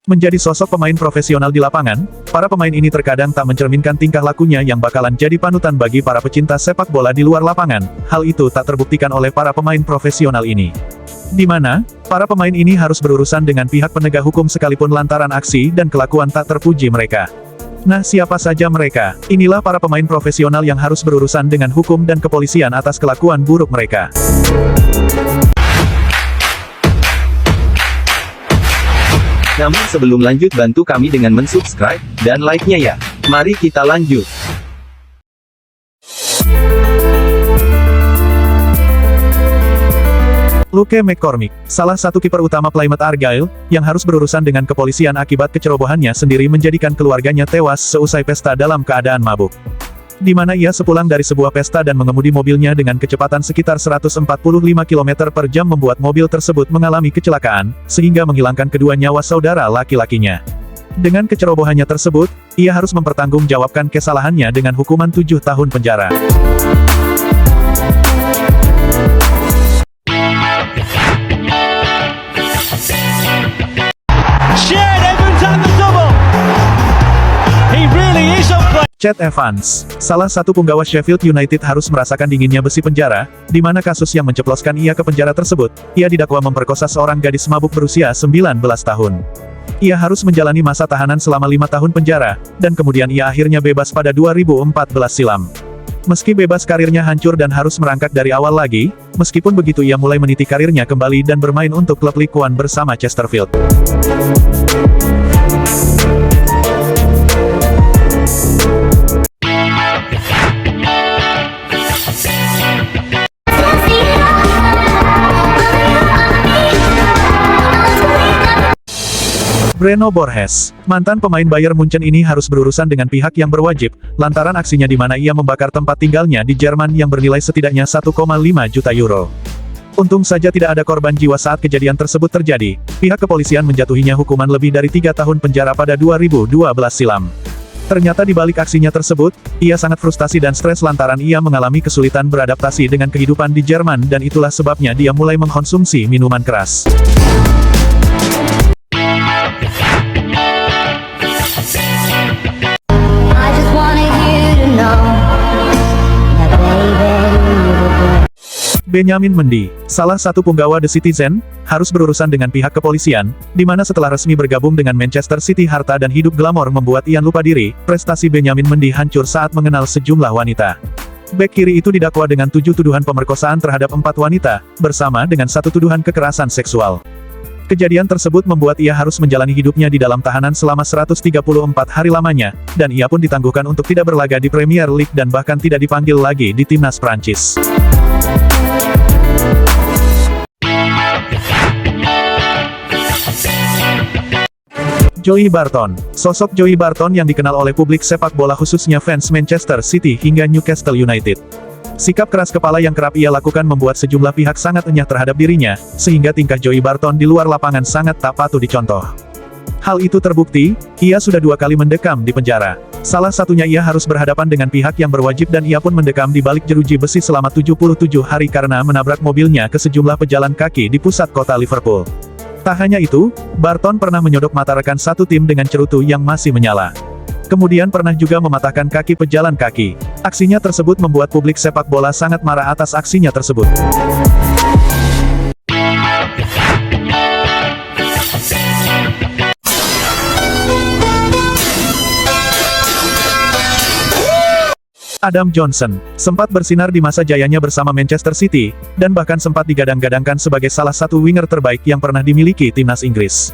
Menjadi sosok pemain profesional di lapangan, para pemain ini terkadang tak mencerminkan tingkah lakunya yang bakalan jadi panutan bagi para pecinta sepak bola di luar lapangan. Hal itu tak terbuktikan oleh para pemain profesional ini. Di mana, para pemain ini harus berurusan dengan pihak penegak hukum sekalipun lantaran aksi dan kelakuan tak terpuji mereka. Nah, siapa saja mereka? Inilah para pemain profesional yang harus berurusan dengan hukum dan kepolisian atas kelakuan buruk mereka. Namun sebelum lanjut, bantu kami dengan mensubscribe dan like-nya ya. Mari kita lanjut. Luke McCormick, salah satu kiper utama Plymouth Argyle, yang harus berurusan dengan kepolisian akibat kecerobohannya sendiri menjadikan keluarganya tewas seusai pesta dalam keadaan mabuk. Di mana ia sepulang dari sebuah pesta dan mengemudi mobilnya dengan kecepatan sekitar 145 km per jam membuat mobil tersebut mengalami kecelakaan, sehingga menghilangkan kedua nyawa saudara laki-lakinya. Dengan kecerobohannya tersebut, ia harus mempertanggungjawabkan kesalahannya dengan hukuman 7 tahun penjara. Chet Evans, salah satu punggawa Sheffield United harus merasakan dinginnya besi penjara, di mana kasus yang menceploskan ia ke penjara tersebut, ia didakwa memperkosa seorang gadis mabuk berusia 19 tahun. Ia harus menjalani masa tahanan selama 5 tahun penjara, dan kemudian ia akhirnya bebas pada 2014 silam. Meski bebas, karirnya hancur dan harus merangkak dari awal lagi, meskipun begitu ia mulai meniti karirnya kembali dan bermain untuk klub League One bersama Chesterfield. Breno Borges, mantan pemain Bayern Munchen ini harus berurusan dengan pihak yang berwajib, lantaran aksinya di mana ia membakar tempat tinggalnya di Jerman yang bernilai setidaknya 1,5 juta euro. Untung saja tidak ada korban jiwa saat kejadian tersebut terjadi. Pihak kepolisian menjatuhinya hukuman lebih dari 3 tahun penjara pada 2012 silam. Ternyata di balik aksinya tersebut, ia sangat frustasi dan stres lantaran ia mengalami kesulitan beradaptasi dengan kehidupan di Jerman dan itulah sebabnya dia mulai mengkonsumsi minuman keras. Benjamin Mendy, salah satu punggawa The Citizen, harus berurusan dengan pihak kepolisian, di mana setelah resmi bergabung dengan Manchester City, harta dan hidup glamor membuat Ian lupa diri. Prestasi Benjamin Mendy hancur saat mengenal sejumlah wanita. Bek kiri itu didakwa dengan 7 tuduhan pemerkosaan terhadap 4 wanita, bersama dengan 1 tuduhan kekerasan seksual. Kejadian tersebut membuat ia harus menjalani hidupnya di dalam tahanan selama 134 hari lamanya, dan ia pun ditangguhkan untuk tidak berlaga di Premier League dan bahkan tidak dipanggil lagi di timnas Prancis. Joey Barton, sosok Joey Barton yang dikenal oleh publik sepak bola khususnya fans Manchester City hingga Newcastle United. Sikap keras kepala yang kerap ia lakukan membuat sejumlah pihak sangat enyah terhadap dirinya, sehingga tingkah Joey Barton di luar lapangan sangat tak patut dicontoh. Hal itu terbukti, ia sudah 2 kali mendekam di penjara. Salah satunya ia harus berhadapan dengan pihak yang berwajib dan ia pun mendekam di balik jeruji besi selama 77 hari karena menabrak mobilnya ke sejumlah pejalan kaki di pusat kota Liverpool. Tak hanya itu, Barton pernah menyodok mata rekan satu tim dengan cerutu yang masih menyala. Kemudian pernah juga mematahkan kaki pejalan kaki. Aksinya tersebut membuat publik sepak bola sangat marah atas aksinya tersebut. Adam Johnson, sempat bersinar di masa jayanya bersama Manchester City, dan bahkan sempat digadang-gadangkan sebagai salah satu winger terbaik yang pernah dimiliki timnas Inggris.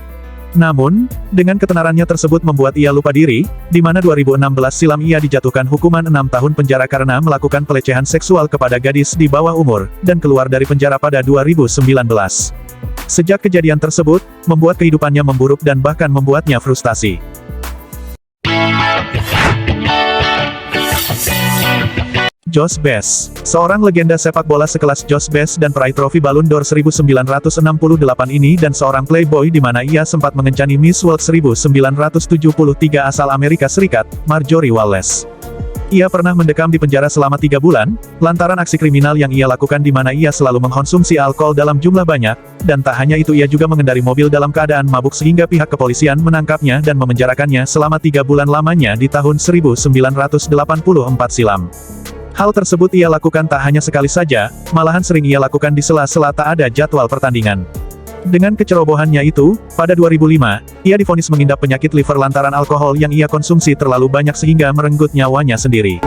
Namun, dengan ketenarannya tersebut membuat ia lupa diri, di mana 2016 silam ia dijatuhkan hukuman 6 tahun penjara karena melakukan pelecehan seksual kepada gadis di bawah umur, dan keluar dari penjara pada 2019. Sejak kejadian tersebut, membuat kehidupannya memburuk dan bahkan membuatnya frustasi. Josh Best, seorang legenda sepak bola sekelas Josh Best dan peraih trofi Ballon d'Or 1968 ini dan seorang playboy di mana ia sempat mengencani Miss World 1973 asal Amerika Serikat, Marjorie Wallace. Ia pernah mendekam di penjara selama 3 bulan, lantaran aksi kriminal yang ia lakukan di mana ia selalu mengkonsumsi alkohol dalam jumlah banyak, dan tak hanya itu ia juga mengendari mobil dalam keadaan mabuk sehingga pihak kepolisian menangkapnya dan memenjarakannya selama 3 bulan lamanya di tahun 1984 silam. Hal tersebut ia lakukan tak hanya sekali saja, malahan sering ia lakukan di sela-sela tak ada jadwal pertandingan. Dengan kecerobohannya itu, pada 2005, ia divonis mengidap penyakit liver lantaran alkohol yang ia konsumsi terlalu banyak sehingga merenggut nyawanya sendiri.